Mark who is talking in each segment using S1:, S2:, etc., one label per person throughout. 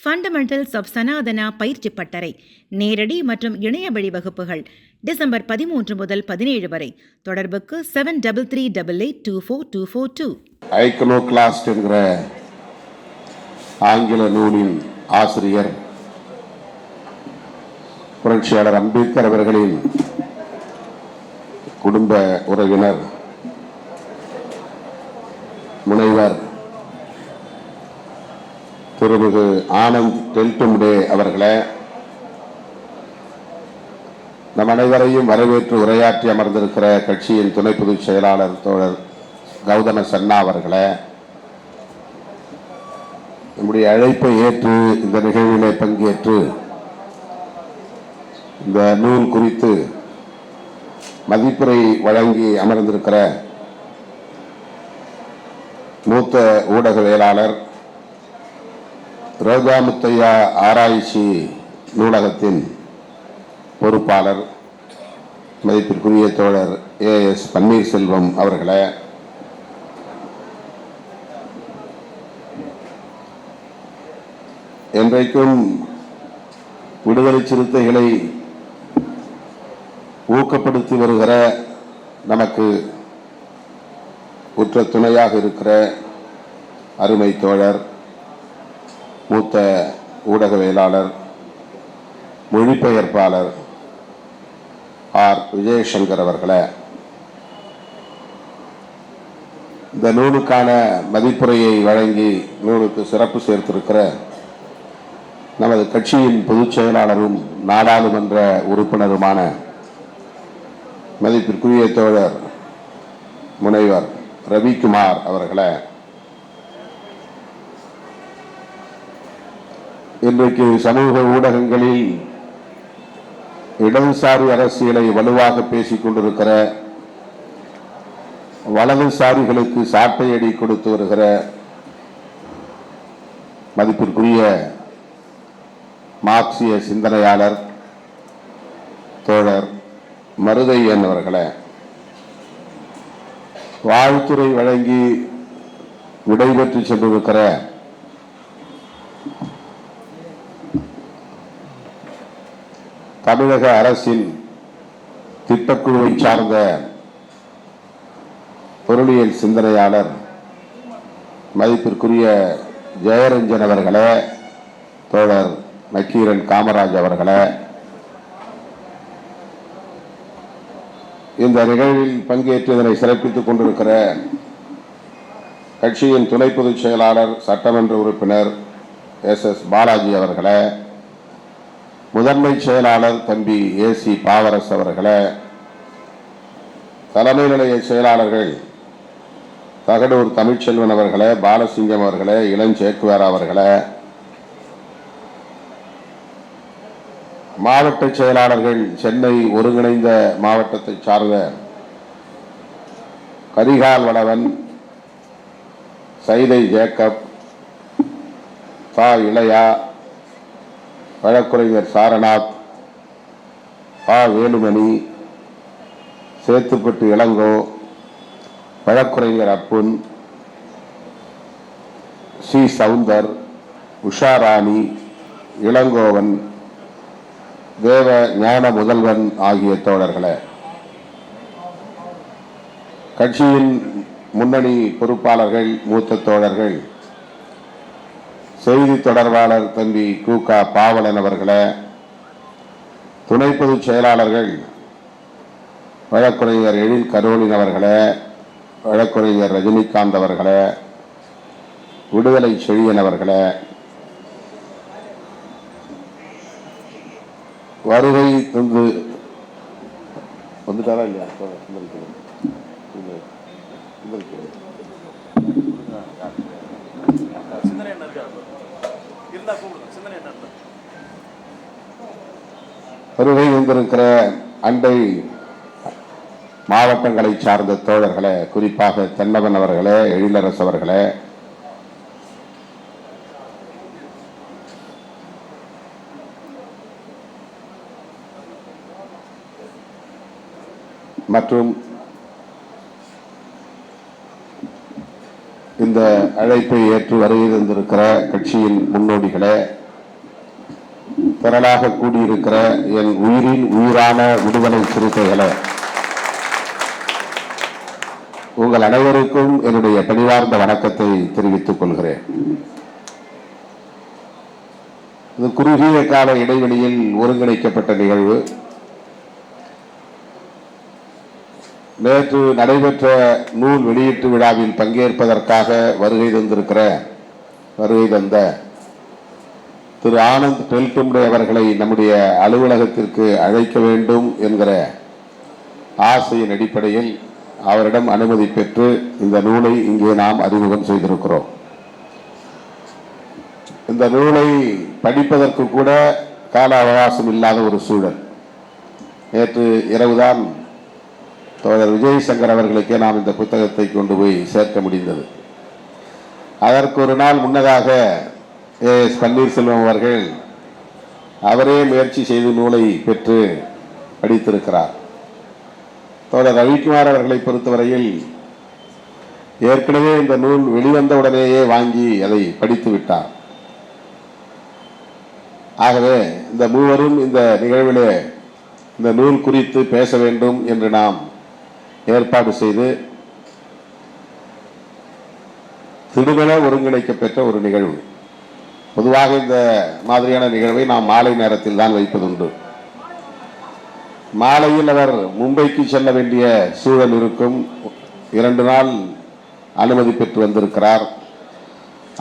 S1: Fundamentals of Sanatana பயிற்சி பட்டறை நேரடி மற்றும் இணைய வழி வகுப்புகள் டிசம்பர் 13 முதல் 17 வரை. தொடர்புக்கு 7338824242.
S2: ஐக்கனோகிளாஸ்ட் என்கிற ஆங்கில நூலின் ஆசிரியர் புரட்சியாளர் அம்பேத்கர் அவர்களின் குடும்ப உறவினர் முனைவர் திருமிகு ஆனந்த் டெல்டும்டே அவர்களே, நம் அனைவரையும் வரவேற்று உரையாற்றி அமர்ந்திருக்கிற கட்சியின் துணை பொதுச் செயலாளர் தோழர் கௌதம சன்னா அவர்களே, நம்முடைய அழைப்பை ஏற்று இந்த நிகழ்விலே பங்கேற்று இந்த நூல் குறித்து மதிப்புரை வழங்கி அமர்ந்திருக்கிற மூத்த ஊடகவியலாளர் ரோஜா முத்தையா ஆராய்ச்சி நூலகத்தின் பொறுப்பாளர் மதிப்பிற்குரிய தோழர் AS பன்னீர்செல்வம் அவர்களே, என்றைக்கும் விடுதலை சிறுத்தைகளை ஊக்கப்படுத்தி வருகிற நமக்கு உற்ற துணையாக இருக்கிற அருமை தோழர் மூத்த ஊடகவியலாளர் மொழிபெயர்ப்பாளர் ஆர் விஜயசங்கர் அவர்களே, இந்த நூலுக்கான மதிப்புரையை வழங்கி நூலுக்கு சிறப்பு சேர்த்திருக்கிற நமது கட்சியின் பொதுச் செயலாளரும் நாடாளுமன்ற உறுப்பினருமான மதிப்பிற்குரிய தோழர் முனைவர் ரவிக்குமார் அவர்களே, இன்றைக்கு சமூக ஊடகங்களில் இடதுசாரி அரசியலை வலுவாக பேசிக் கொண்டிருக்கிற, வலதுசாரிகளுக்கு சாட்டையடி கொடுத்து வருகிற மதிப்பிற்குரிய மார்க்சிய சிந்தனையாளர் தோழர் மருதையன் அவர்களே, வாழ்த்துறை வழங்கி விடைபெற்று சென்றிருக்கிற தமிழக அரசின் திட்டக்குழுவை சார்ந்த பொருளியல் சிந்தனையாளர் மதிப்பிற்குரிய ஜெயரஞ்சன் அவர்களே, தோழர் நக்கீரன் காமராஜ் அவர்களே, இந்த நிகழ்வில் பங்கேற்று இதனை சிறப்பித்துக் கொண்டிருக்கிற கட்சியின் துணை பொதுச் செயலாளர் சட்டமன்ற உறுப்பினர் SS பாலாஜி அவர்களே, முதன்மை செயலாளர் தம்பி AC பாவரஸ் அவர்களே, தலைமை நிலைய செயலாளர்கள் தகடூர் தமிழ்ச்செல்வன் அவர்களே, பாலசிங்கம் அவர்களே, இளஞ்சேக்குவார் அவர்களே, மாவட்ட செயலாளர்கள் சென்னை ஒருங்கிணைந்த மாவட்டத்தை சார்ந்த கரிகால் வளவன், சைதை ஜேக்கப், தா இளையா, வழக்குரைஞர் சாரநாத், வேலுமணி, சேத்துப்பட்டு இளங்கோ, வழக்குரைஞர் அப்புன், சி சவுந்தர், உஷாராணி, இளங்கோவன், தேவ ஞான முதல்வன் ஆகிய தோழர்களே, கட்சியின் முன்னணி பொறுப்பாளர்கள், மூத்த தோழர்கள், செய்தி தொடர்பாளர் தம்பி கு.க. பாவலன் அவர்களே, துணை பொதுச் செயலாளர்கள் வழக்குரைஞர் எழில் கரோலின் அவர்களே, வழக்குரைஞர் ரஜினிகாந்த் அவர்களே, விடுதலை செழியன் அவர்களே, வருகை தந்து வந்துட்டாரா இல்லையா? வருகை வந்திருக்கிற அண்டை மாவட்டங்களை சார்ந்த தோழர்களே, குறிப்பாக தென்னவன் அவர்களே, எழிலரசு அவர்களே, மற்றும் இந்த அழைப்பை ஏற்று வருகை தந்திருக்கிற கட்சியின் முன்னோடிகளே, திரளாக கூடியிருக்கிற என் உயிரின் உயிரான விடுதலை சிறுத்தைகளே, உங்கள் அனைவருக்கும் என்னுடைய பணிவார்ந்த வணக்கத்தை தெரிவித்துக் கொள்கிறேன். இது குறுகிய கால இடைவெளியில் ஒருங்கிணைக்கப்பட்ட நிகழ்வு. நேற்று நடைபெற்ற நூல் வெளியீட்டு விழாவில் பங்கேற்பதற்காக வருகை தந்த திரு ஆனந்த் டெல்டும்டே அவர்களை நம்முடைய அலுவலகத்திற்கு அழைக்க வேண்டும் என்கிற ஆசையின் அடிப்படையில் அவரிடம் அனுமதி பெற்று இந்த நூலை இங்கே நாம் அறிமுகம் செய்திருக்கிறோம். இந்த நூலை படிப்பதற்கு கூட கால அவகாசம் இல்லாத ஒரு சூழல். நேற்று இரவுதான் தோழர் விஜய் சங்கர் அவர்களுக்கே நாம் இந்த புத்தகத்தை கொண்டு போய் சேர்க்க முடிந்தது. அதற்கு ஒரு நாள் முன்னதாக எஸ் பன்னீர்செல்வம் அவர்கள் அவரே முயற்சி செய்து நூலை பெற்று படித்திருக்கிறார். தோழர் ரவிக்குமார் அவர்களை பொறுத்தவரையில் ஏற்கனவே இந்த நூல் வெளிவந்தவுடனேயே வாங்கி அதை படித்து விட்டார். ஆகவே இந்த மூவரும் இந்த நிகழ்விலே இந்த நூல் குறித்து பேச வேண்டும் என்று நாம் ஏற்பாடு செய்து திடுமென ஒருங்கிணைக்கப்பெற்ற ஒரு நிகழ்வு. பொதுவாக இந்த மாதிரியான நிகழ்வை நாம் மாலை நேரத்தில் தான் வைப்பதுண்டு. மாலையில் அவர் மும்பைக்கு செல்ல வேண்டிய சூழல் இருக்கும். 2 நாள் அனுமதி பெற்று வந்திருக்கிறார்.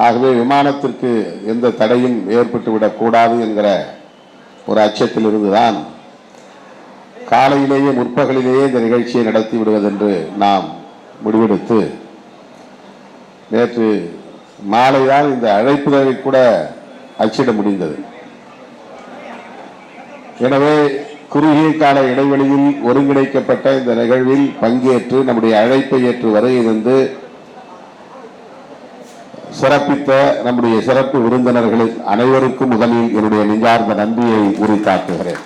S2: ஆகவே விமானத்திற்கு எந்த தடையும் ஏற்பட்டுவிடக் கூடாது என்கிற ஒரு அச்சத்தில் இருந்துதான் காலையிலேயே முற்பகலிலேயே இந்த நிகழ்ச்சியை நடத்தி விடுவதென்று நாம் முடிவெடுத்து நேற்று மாலைதான் இந்த அழைப்புதலை கூட அச்சிட முடிந்தது. எனவே குறுகிய கால இடைவெளியில் ஒருங்கிணைக்கப்பட்ட இந்த நிகழ்வில் பங்கேற்று நம்முடைய அழைப்பை ஏற்று வருகை தந்து சிறப்பித்த நம்முடைய சிறப்பு விருந்தினர்கள் அனைவருக்கும் முதலில் என்னுடைய நெஞ்சார்ந்த நன்றியை உரித்தாக்குகிறேன்.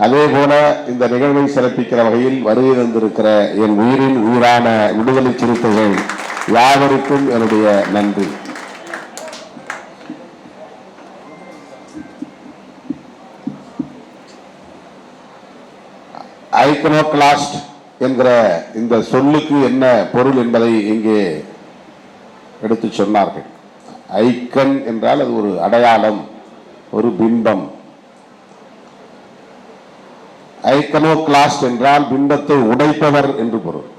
S2: அதேபோல இந்த நிகழ்வை சிறப்பிக்கிற வகையில் வருகை தந்திருக்கிற என் உயிரின் உயிரான விடுதலை சிறுத்தைகள் யாவருக்கும் என்னுடைய நன்றி. ஐக்கனோக்ளாஸ்ட் என்கிற இந்த சொல்லுக்கு என்ன பொருள் என்பதை இங்கே எடுத்து சொன்னார்கள். ஐக்கன் என்றால் அது ஒரு அடையாளம், ஒரு பிம்பம். ஐக்கனோக்ளாஸ்ட் என்றால் பிம்பத்தை உடைப்பவர் என்று பொருள்.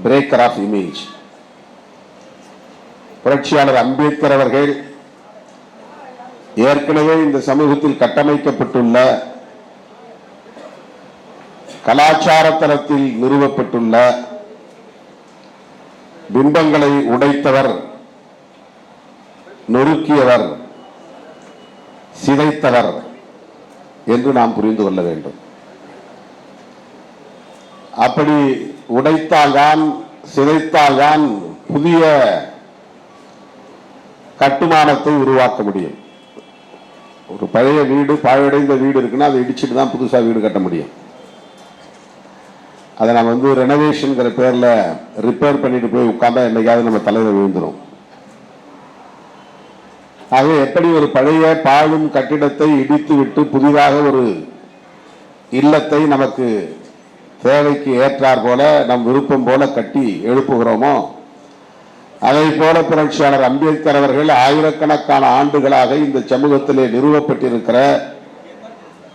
S2: Breaker of image. புரட்சியாளர் அம்பேத்கர் அவர்கள் ஏற்கனவே இந்த சமூகத்தில் கட்டமைக்கப்பட்டுள்ள கலாச்சார தளத்தில் நிறுவப்பட்டுள்ள பிம்பங்களை உடைத்தவர், நொறுக்கியவர், சிதைத்தவர் என்று நாம் புரிந்து கொள்ள வேண்டும். அப்படி உடைத்தால்தான், சிதைத்தால்தான் புதிய கட்டுமானத்தை உருவாக்க முடியும். ஒரு பழைய வீடு, பாழடைந்த வீடு இருக்குன்னா அதை இடிச்சுட்டு தான் புதுசா வீடு கட்ட முடியும். அதை நம்ம ரெனோவேஷன்ங்கிற பேர்ல ரிப்பேர் பண்ணிட்டு போய் உட்கார்ந்தா என்னைக்காவது நம்ம தலையில விழுந்துரும். ஆகவே எப்படி ஒரு பழைய பாழும் கட்டிடத்தை இடித்து விட்டு புதிதாக ஒரு இல்லத்தை நமக்கு தேவைக்கு ஏற்றார் போல நம் விருப்பம் போல கட்டி எழுப்புகிறோமோ, அதை போல புரட்சியாளர் அம்பேத்கர் அவர்கள் ஆயிரக்கணக்கான ஆண்டுகளாக இந்த சமூகத்திலே நிறுவப்பட்டிருக்கிற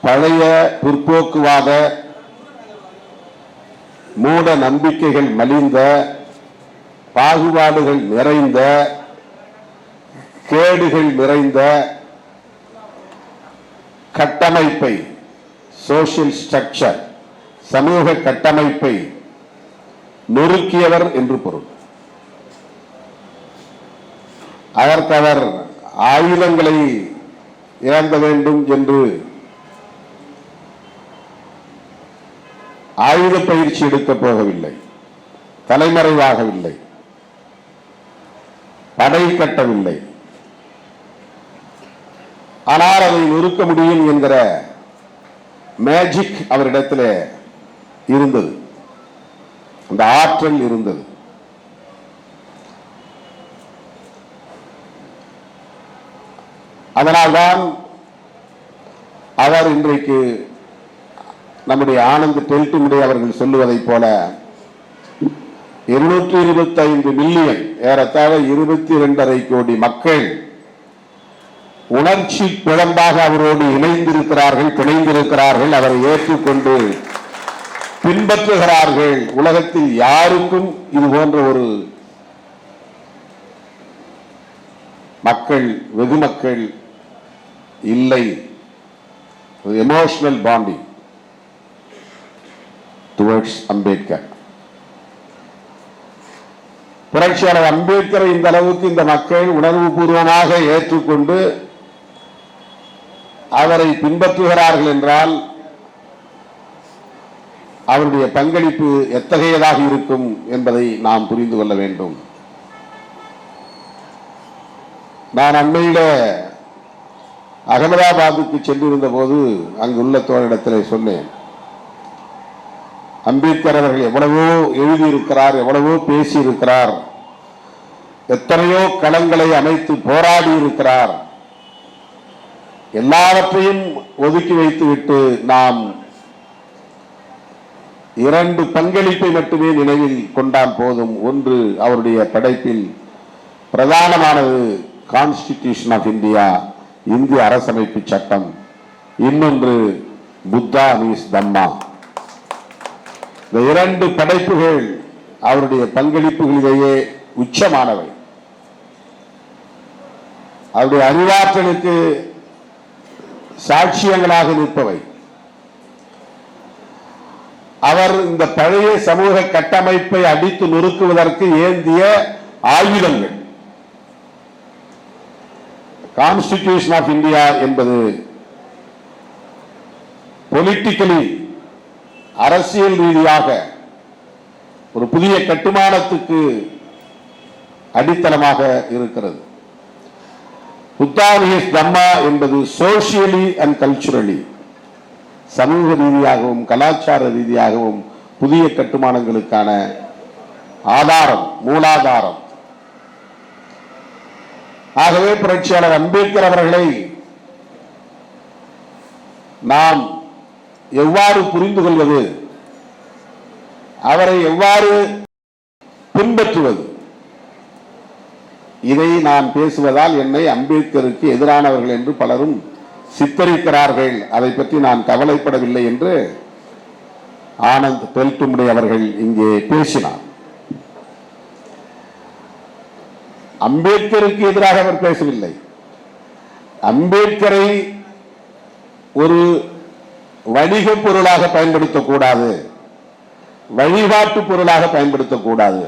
S2: பழைய பிற்போக்குவாத மூட நம்பிக்கைகள் மலிந்த, பாகுபாடுகள் நிறைந்த, கேடுகள் நிறைந்த கட்டமைப்பை, சோசியல் ஸ்ட்ரக்சர், சமூக கட்டமைப்பை நொறுக்கியவர் என்று பொருள். அதற்கு அவர் ஆயுதங்களை ஏந்த வேண்டும் என்று ஆயுத பயிற்சி எடுக்கப் போகவில்லை, தலைமறைவாகவில்லை, படை கட்டவில்லை. ஆனால் அதை நொறுக்க முடியும் என்கிற மேஜிக் அவரிடத்தில் இருந்தது, அந்த ஆற்றல் இருந்தது. அதனால்தான் அவர் இன்றைக்கு நம்முடைய ஆனந்த் டெல்டுமுடி அவர்கள் சொல்லுவதைப் போல 225 மில்லியன், ஏறத்தாழ 22.5 கோடி மக்கள் உணர்ச்சி பிழம்பாக அவரோடு இணைந்திருக்கிறார்கள், பிணைந்திருக்கிறார்கள், அவரை ஏற்றுக்கொண்டு பின்பற்றுகிறார்கள். உலகத்தில் யாருக்கும் இது போன்ற ஒரு மக்கள், வெகு மக்கள் இல்லை. Emotional bonding towards Ambedkar. புரட்சியாளர் அம்பேத்கரை இந்த அளவுக்கு இந்த மக்கள் உணர்வு பூர்வமாக ஏற்றுக்கொண்டு அவரை பின்பற்றுகிறார்கள் என்றால் அவருடைய பங்களிப்பு எத்தகையதாக இருக்கும் என்பதை நாம் புரிந்து கொள்ள வேண்டும். நான் அண்மையில அகமதாபாத்துக்கு சென்றிருந்த போது அங்குள்ள தோழரிடத்தில் சொன்னேன், அம்பேத்கர் அவர்கள் எவ்வளவோ எழுதியிருக்கிறார், எவ்வளவோ பேசியிருக்கிறார், எத்தனையோ களங்களை அமைத்து போராடி இருக்கிறார். எல்லாவற்றையும் ஒதுக்கி வைத்துவிட்டு நாம் 2 பங்களிப்பை மட்டுமே நினைவில் கொண்டால் போதும். ஒன்று, அவருடைய படைப்பில் பிரதானமானது கான்ஸ்டிடியூஷன் ஆஃப் இந்தியா, இந்திய அரசமைப்பு சட்டம். இன்னொன்று புத்தா மீன்ஸ் தம்மா. இந்த 2 படைப்புகள் அவருடைய பங்களிப்புகளிலேயே உச்சமானவை. அவருடைய அறிவாற்றலுக்கு சாட்சியங்களாக நிற்பவை. அவர் இந்த பழைய சமூக கட்டமைப்பை அடித்து நொறுக்குவதற்கு ஏந்திய ஆயுதங்கள். கான்ஸ்டிடியூஷன் ஆஃப் இந்தியா என்பது பொலிட்டிக்கலி, அரசியல் ரீதியாக ஒரு புதிய கட்டுமானத்துக்கு அடித்தளமாக இருக்கிறது. புத்தா மீன்ஸ் தம்மா என்பது சோசியலி அண்ட் கல்ச்சுரலி, சமூக ரீதியாகவும் கலாச்சார ரீதியாகவும் புதிய கட்டுமானங்களுக்கான ஆதாரம், மூலாதாரம். ஆகவே புரட்சியாளர் அம்பேத்கர் அவர்களை நாம் எவ்வாறு புரிந்து கொள்வது, அவரை எவ்வாறு பின்பற்றுவது? இதை நான் பேசுவதால் என்னை அம்பேத்கருக்கு எதிரானவர்கள் என்று பலரும் சித்தரிக்கிறார்கள். அதை பற்றி நான் கவலைப்படவில்லை என்று ஆனந்த் டெல்டுமுடி அவர்கள் இங்கே பேசினார். அம்பேத்கருக்கு எதிராக அவர் பேசவில்லை. அம்பேத்கரை ஒரு வணிக பொருளாக பயன்படுத்தக்கூடாது, வழிகாட்டு பொருளாக பயன்படுத்தக்கூடாது.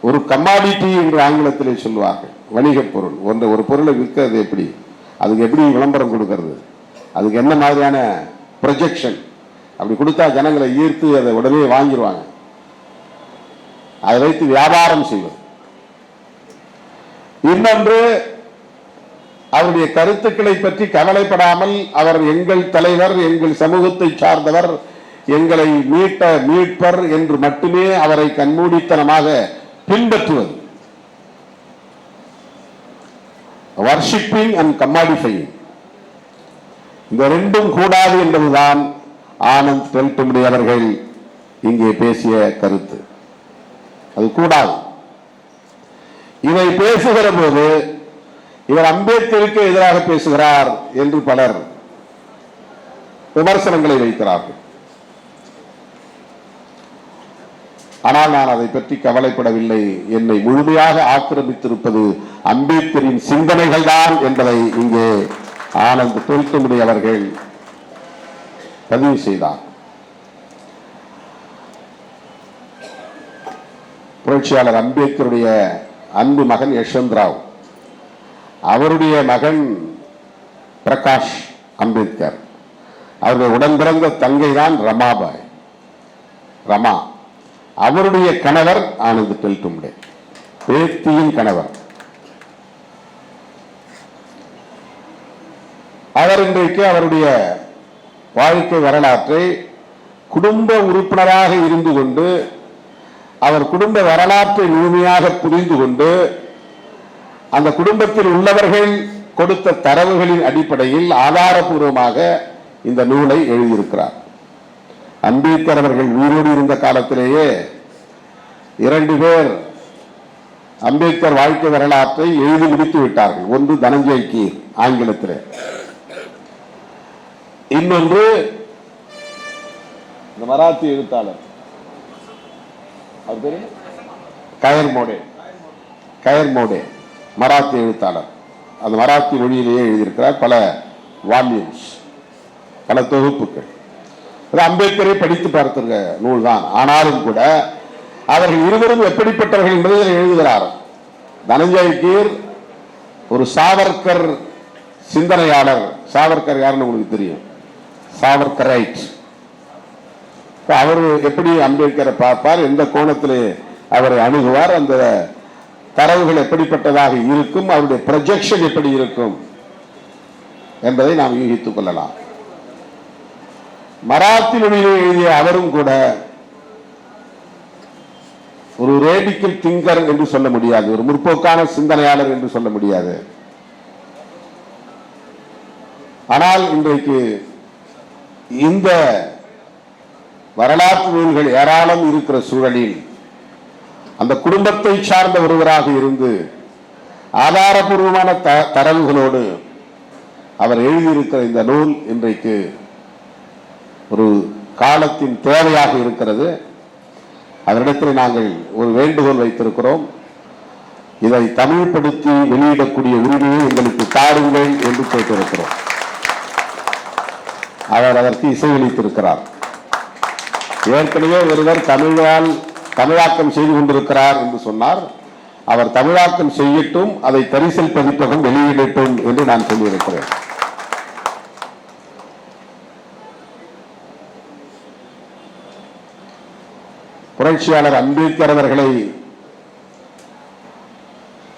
S2: ஒரு கமாடிட்டி என்று ஆங்கிலத்திலே சொல்வார்கள், வணிக பொருள். ஒரு பொருளை விற்கிறது எப்படி, அதுக்கு எப்படி விளம்பரம் கொடுக்கிறது, அதுக்கு என்ன மாதிரியான ப்ரொஜெக்ஷன், அப்படி கொடுத்தா ஜனங்களை ஈர்த்து அதை உடனே வாங்கிடுவாங்க. அதை வைத்து வியாபாரம் செய்வது. இன்னொன்று, அவருடைய கருத்துக்களை பற்றி கவலைப்படாமல் அவர் எங்கள் தலைவர், எங்கள் சமூகத்தை சார்ந்தவர், எங்களை மீட்பர் என்று மட்டுமே அவரை கண்மூடித்தனமாக பின்பற்றுவது. வர்ஷிப்பிங் அண்ட் கமாடிஃபையிங், இந்த 2ம் கூடாது என்பதுதான் ஆனந்த் டெல்டுமுடி அவர்கள் இங்கே பேசிய கருத்து. அது கூடாது. இதை பேசுகிற போது இவர் அம்பேத்கருக்கு எதிராக பேசுகிறார் என்று பலர் விமர்சனங்களை வைக்கிறார்கள். ஆனால் நான் அதை பற்றி கவலைப்படவில்லை. என்னை முழுமையாக ஆக்கிரமித்திருப்பது அம்பேத்கரின் சிந்தனைகள் தான் என்பதை இங்கே ஆனந்த் டெல்டுமுடி அவர்கள் பதிவு செய்தார். புரட்சியாளர் அம்பேத்கருடைய அன்பு மகன் யஷ்வந்த் ராவ், அவருடைய மகன் பிரகாஷ் அம்பேத்கர், அவருடைய உடன் பிறந்த தங்கை தான் ரமாபாய், ரமா. அவருடைய கணவர் ஆனந்த் டெல்டுமுடி, பேத்தியின் கணவர். அவர் இன்றைக்கு அவருடைய வாழ்க்கை வரலாற்றை குடும்ப உறுப்பினராக இருந்து கொண்டு, அவர் குடும்ப வரலாற்றை முழுமையாக புரிந்து கொண்டு, அந்த குடும்பத்தில் உள்ளவர்கள் கொடுத்த தரவுகளின் அடிப்படையில் ஆதாரபூர்வமாக இந்த நூலை எழுதியிருக்கிறார். அம்பேத்கர் அவர்கள் உயிரோடு இருந்த காலத்திலேயே 2 பேர் அம்பேத்கர் வாழ்க்கை வரலாற்றை எழுதி முடித்து விட்டார்கள். ஒன்று தனஞ்சய் கீர் ஆங்கிலத்தில், இன்னொன்று இந்த மராத்தி எழுத்தாளர் அவர் பேரு கயர் மோடே மராத்தி எழுத்தாளர். அந்த மராத்தி மொழியிலேயே எழுதியிருக்கிறார் பல வால்யூம்ஸ், பல தொகுப்புகள். அம்பேத்கரை படித்து பார்த்திருக்க நூல் தான். ஆனாலும் கூட அவர்கள் இருவரும் எப்படிப்பட்டவர்கள் என்பதை எழுதுகிறார். தனஞ்சய் கீர் ஒரு சாவர்கர் சிந்தனையாளர். சாவர்கர் யாருன்னு உங்களுக்கு தெரியும், சாவர்கர் ரைட். அவர் எப்படி அம்பேத்கரை பார்ப்பார், எந்த கோணத்தில் அவரை அணுகுவார், அந்த தரவுகள் எப்படிப்பட்டதாக இருக்கும், அவருடைய ப்ரொஜெக்ஷன் எப்படி இருக்கும் என்பதை நாம் யூகித்துக் கொள்ளலாம். மராத்தி மொழியில் எழுதிய அவரும் கூட ஒரு ரேடிக்கல் திங்கர் என்று சொல்ல முடியாது, ஒரு முற்போக்கான சிந்தனையாளர் என்று சொல்ல முடியாது. ஆனால் இன்றைக்கு இந்த வரலாற்று நூல்கள் ஏராளம் இருக்கிற சூழலில் அந்த குடும்பத்தை சார்ந்த ஒருவராக இருந்து ஆதாரபூர்வமான தரவுகளோடு அவர் எழுதியிருக்கிற இந்த நூல் இன்றைக்கு ஒரு காலத்தின் தேவையாக இருக்கிறது. அதனிடத்தில் நாங்கள் ஒரு வேண்டுகோள் வைத்திருக்கிறோம். இதை தமிழ்படுத்தி வெளியிடக்கூடிய உரிமையை எங்களுக்கு தாருங்கள் என்று கேட்டிருக்கிறோம். அவர் அதற்கு இசையளித்திருக்கிறார். ஏற்கனவே ஒருவர் தமிழாக்கம் செய்து கொண்டிருக்கிறார் என்று சொன்னார். அவர் தமிழாக்கம் செய்யட்டும், அதை பரிசல் பதிப்பகம் வெளியிடட்டும் என்று நான் சொல்லியிருக்கிறேன். புரட்சியாளர் அம்பேத்கர் அவர்களை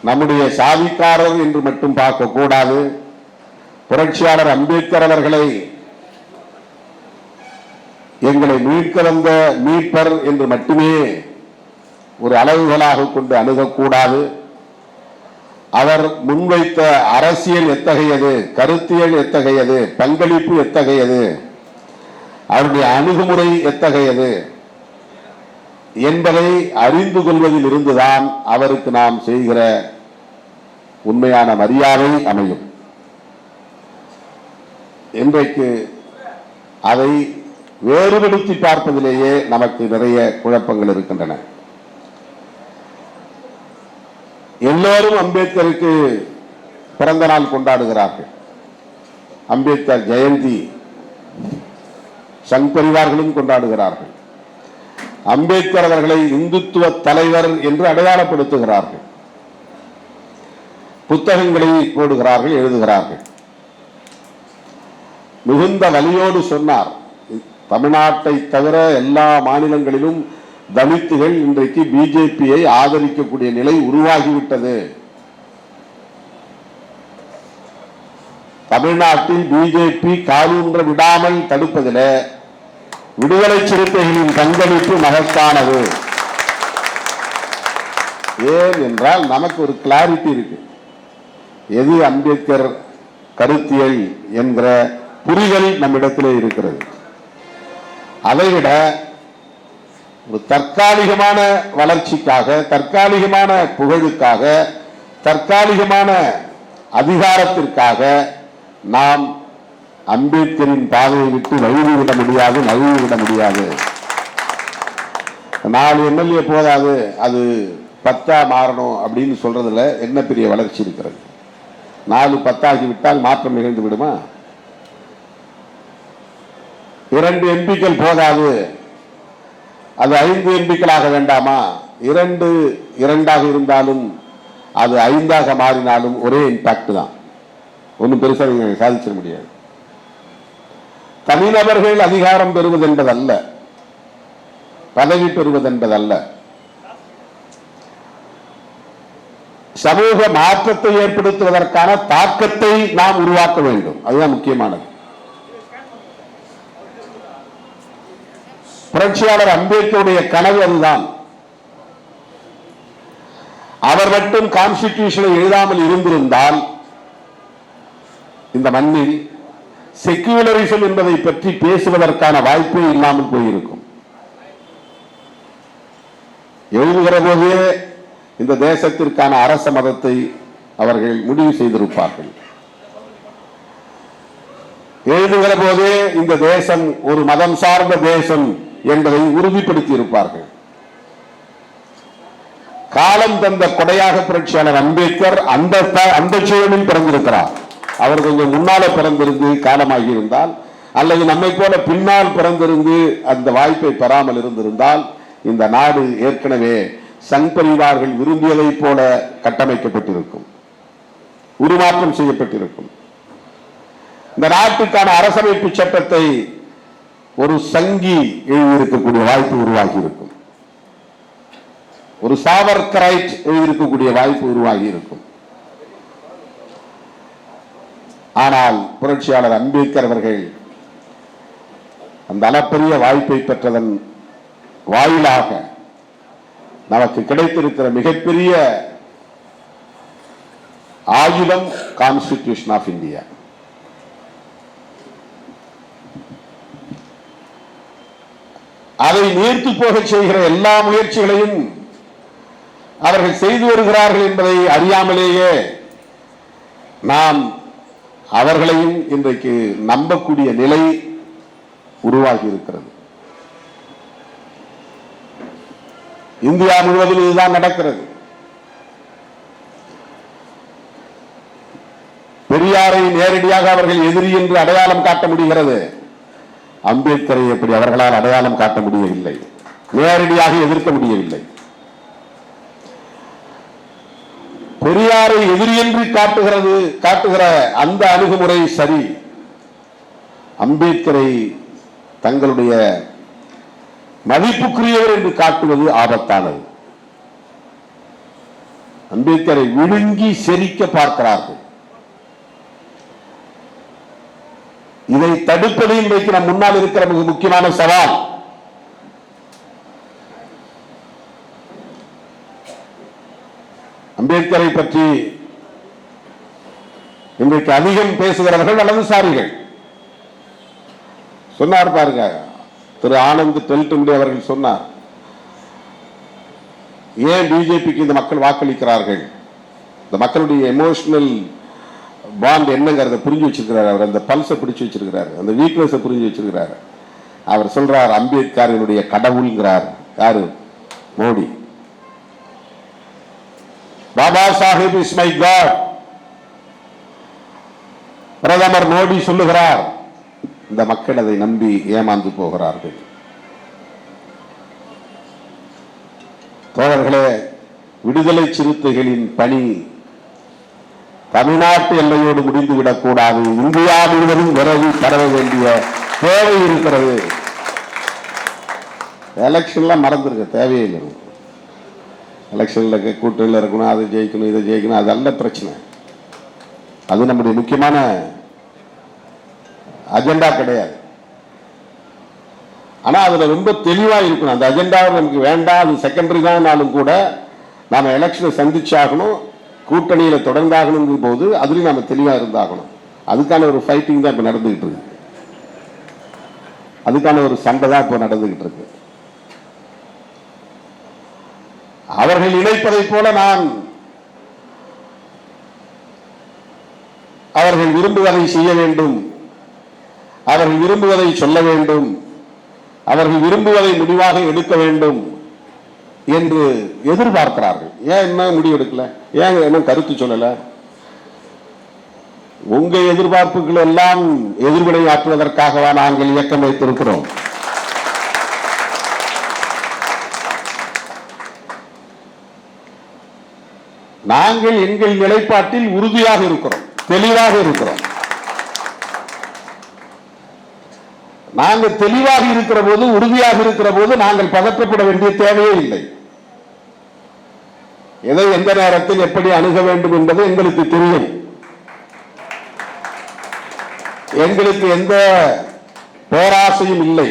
S2: நம்முடைய சாதிக்காரர் என்று மட்டும் பார்க்க கூடாது. புரட்சியாளர் அம்பேத்கர் அவர்களை எங்களை மீட்க வந்த மீட்பர் என்று மட்டுமே ஒரு அளவுகளாக கொண்டு அணுகக்கூடாது. அவர் முன்வைத்த அரசியல் எத்தகையது, கருத்தியல் எத்தகையது, பங்களிப்பு எத்தகையது, அவருடைய அணுகுமுறை எத்தகையது என்பதை அறிந்து கொள்வதில் இருந்துதான் அவருக்கு நாம் செய்கிற உண்மையான மரியாதை அமையும். இன்றைக்கு அதை வேறுபடுத்தி பார்ப்பதிலேயே நமக்கு நிறைய குழப்பங்கள் இருக்கின்றன. எல்லோரும் அம்பேத்கருக்கு பிறந்த நாள் கொண்டாடுகிறார்கள். அம்பேத்கர் ஜெயந்தி சங் பரிவார்களும் கொண்டாடுகிறார்கள். அம்பேத்கர் அவர்களை இந்துத்துவ தலைவர் என்று அடையாளப்படுத்துகிறார்கள். புத்தகங்களை போடுகிறார்கள், எழுதுகிறார்கள். மிகுந்த வலியோடு சொன்னார், தமிழ்நாட்டை தவிர எல்லா மாநிலங்களிலும் தலித்துகள் இன்றைக்கு பிஜேபியை ஆதரிக்கக்கூடிய நிலை உருவாகிவிட்டது. தமிழ்நாட்டில் பிஜேபி காலூன்ற விடாமல் தடுப்பதில் விடுதலை சிறுத்தைகளின் பங்களிப்பு மகத்தானது. ஏன் என்றால் நமக்கு ஒரு கிளாரிட்டி இருக்கு, எது அம்பேத்கர் கருத்தியல் என்கிற புரிதல் நம்மிடத்திலே இருக்கிறது. அதைவிட ஒரு தற்காலிகமான வளர்ச்சிக்காக, தற்காலிகமான புகழுக்காக, தற்காலிகமான அதிகாரத்திற்காக நாம் அம்பேத்கரின் பாதையை விட்டு நழுவிவிட முடியாது. 4 எம்எல்ஏ போதாது, அது 10 மாறணும் அப்படின்னு சொல்றதுல என்ன பெரிய வளர்ச்சி இருக்கிறது? 4 10 விட்டால் மாற்றம் நிகழ்ந்து விடுமா? 2 எம்பிக்கள் போதாது, அது 5 எம்பிக்களாக வேண்டாமா? 2 2ஆக இருந்தாலும் அது 5ஆக மாறினாலும் ஒரே இம்பாக்ட் தான். ஒன்றும் பெருசாக நீங்க சாதிச்சிட முடியாது. தனிநபர்கள் அதிகாரம் பெறுவது என்பதல்ல, பதவி பெறுவது என்பதல்ல, சமூக மாற்றத்தை ஏற்படுத்துவதற்கான தாக்கத்தை நாம் உருவாக்க வேண்டும். அதுதான் முக்கியமானது. புரட்சியாளர் அம்பேத்கருடைய கனவு அதுதான். அவர் மட்டும் கான்ஸ்டிடியூஷனை எழுதாமல் இருந்திருந்தால் இந்த மண்ணில் செக்யூலரிசம் என்பதை பற்றி பேசுவதற்கான வாய்ப்பே இல்லாமல் போயிருக்கும். எழுதுகிற போதே இந்த தேசத்திற்கான அரச மதத்தை அவர்கள் முடிவு செய்திருப்பார்கள். எழுதுகிற போதே இந்த தேசம் ஒரு மதம் சார்ந்த தேசம் என்பதை உறுதிப்படுத்தி இருப்பார்கள். காலம் தந்த கொடையாக புரட்சியாளர் அம்பேத்கர் அந்த சூழலில் பிறந்திருக்கிறார். அவர் கொஞ்சம் முன்னால பிறந்திருந்து காலமாகி இருந்தால், அல்லது நம்மை போல பின்னால் பிறந்திருந்து அந்த வாய்ப்பை பெறாமல் இருந்திருந்தால், இந்த நாடு ஏற்கனவே சங் பரிவார்கள் விரும்பியதை போல கட்டமைக்கப்பட்டிருக்கும், உருமாற்றம் செய்யப்பட்டிருக்கும். இந்த நாட்டுக்கான அரசமைப்பு சட்டத்தை ஒரு சங்கி எழுதியிருக்கக்கூடிய வாய்ப்பு உருவாகி இருக்கும், ஒரு சாவர்கரைட் எழுதியிருக்கக்கூடிய வாய்ப்பு உருவாகி இருக்கும். ஆனால் புரட்சியாளர் அம்பேத்கர் அவர்கள் அந்த அளப்பரிய வாய்ப்பை பெற்றதன் வாயிலாக நமக்கு கிடைத்திருக்கிற மிகப்பெரிய ஆயுதம் கான்ஸ்டிடியூஷன் ஆஃப் இந்தியா. அதை நீர்த்து போக செய்கிற எல்லா முயற்சிகளையும் அவர்கள் செய்து வருகிறார்கள் என்பதை அறியாமலேயே நாம் அவர்களையும் இன்றைக்கு நம்பக்கூடிய நிலை உருவாகி இருக்கிறது. இந்தியா முழுவதும் இதுதான் நடக்கிறது. பெரியாரை நேரடியாக அவர்கள் எதிரி என்று அடையாளம் காட்ட முடிகிறது. அம்பேத்கரை எப்படி அவர்களால் அடையாளம் காட்ட முடியவில்லை, நேரடியாக எதிர்க்க முடியவில்லை. பெரியாரை எதிரி என்று காட்டுகிற அந்த அணுகுமுறை சரி. அம்பேத்கரை தங்களுடைய மதிப்புக்குரியவர் என்று காட்டுவது ஆபத்தானது. அம்பேத்கரை விழுங்கி செரிக்க பார்க்கிறார்கள். இதை தடுப்பது இன்றைக்கு நம் முன்னால் இருக்கிற மிக முக்கியமான சவால். அம்பேத்கரை பற்றி இன்றைக்கு அதிகம் பேசுகிறவர்கள் வலதுசாரிகள். சொன்னார் பாருங்க, திரு ஆனந்த் டெல்டுண்டே அவர்கள் சொன்னார், ஏன் பிஜேபிக்கு இந்த மக்கள் வாக்களிக்கிறார்கள், இந்த மக்களுடைய எமோஷனல் பாண்ட் என்னங்கிறத புரிஞ்சு வச்சிருக்கிறார். அவர் அந்த பல்ஸை பிடிச்சு வச்சிருக்கிறார், அந்த வீக்னஸை புரிஞ்சு வச்சிருக்கிறார். அவர் சொல்றார் அம்பேத்கரினுடைய கடவுள்ங்கிறார். யாரு? Modi. Baba Sahib is my god. பிரதமர் மோடி சொல்லுகிறார். இந்த மக்கள் அதை நம்பி ஏமாந்து போகிறார்கள். தோழர்களே, விடுதலை சிறுத்தைகளின் பணி தமிழ்நாட்டு எல்லையோடு முடிந்துவிடக் கூடாது. இந்தியா முழுவதும் விரைவு பரவ வேண்டிய தேவை இருக்கிறது. எலெக்ஷன்லாம் மறந்துருக்க தேவையில்லை. எலெக்ஷன்ல கூட்டணியில் இருக்கணும், அதை ஜெயிக்கணும், இதை ஜெயிக்கணும், அதல்ல பிரச்சனை. அது நம்முடைய முக்கியமான அஜெண்டா கிடையாது. ஆனா அதுல ரொம்ப தெளிவா இருக்கணும். அந்த அஜெண்டா நமக்கு வேண்டாம், அது செகண்டரி தான்னாலும் கூட நாம எலெக்ஷனை சந்திச்சாகணும், கூட்டணியில தொடர்ந்தாகணும் போது அதுலயும் நாம தெளிவா இருந்தாகணும். அதுக்கான ஒரு ஃபைட்டிங் தான் இப்ப நடந்துகிட்டு இருக்கு. அதுக்கான ஒரு சண்டை தான் இப்ப நடந்துகிட்டு இருக்கு. அவர்கள் நினைப்பதை போல நான் அவர்கள் விரும்புவதை செய்ய வேண்டும், அவர்கள் விரும்புவதை சொல்ல வேண்டும், அவர்கள் விரும்புவதை முடிவாக எடுக்க வேண்டும் என்று எதிர்பார்க்கிறார்கள். ஏன் என்ன முடிவு எடுக்கல, ஏன் என்ன கருத்து சொல்லல? உங்க எதிர்பார்ப்புகள் எல்லாம் எதிர்வினை ஆற்றுவதற்காகவா நாங்கள் இயக்கம் வைத்திருக்கிறோம். நாங்கள் எங்கள் நிலைப்பாட்டில் உறுதியாக இருக்கிறோம், தெளிவாக இருக்கிறோம். நாங்கள் தெளிவாக இருக்கிற போது, உறுதியாக இருக்கிற போது நாங்கள் பதற்றப்பட வேண்டிய தேவையே இல்லை. எதை எந்த நேரத்தில் எப்படி அணுக வேண்டும் என்பது எங்களுக்கு தெரியும். எங்களுக்கு எந்த பேராசையும் இல்லை.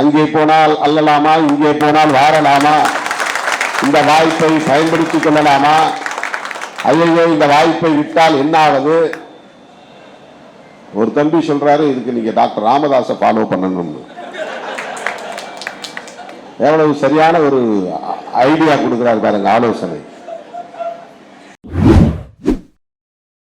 S2: அங்கே போனால் அல்லலாமா, இங்கே போனால் வாரலாமா, இந்த வாய்ப்பை பயன்படுத்திக் கொள்ளலாமா, ஐயோ இந்த வாய்ப்பை விட்டால் என்ன ஆவது? ஒரு தம்பி சொல்றாரு, இதுக்கு நீங்க டாக்டர் ராமதாஸை ஃபாலோ பண்ணணும்னு. எவ்வளவு சரியான ஒரு ஐடியா கொடுக்கிறார் பாருங்க, ஆலோசனை.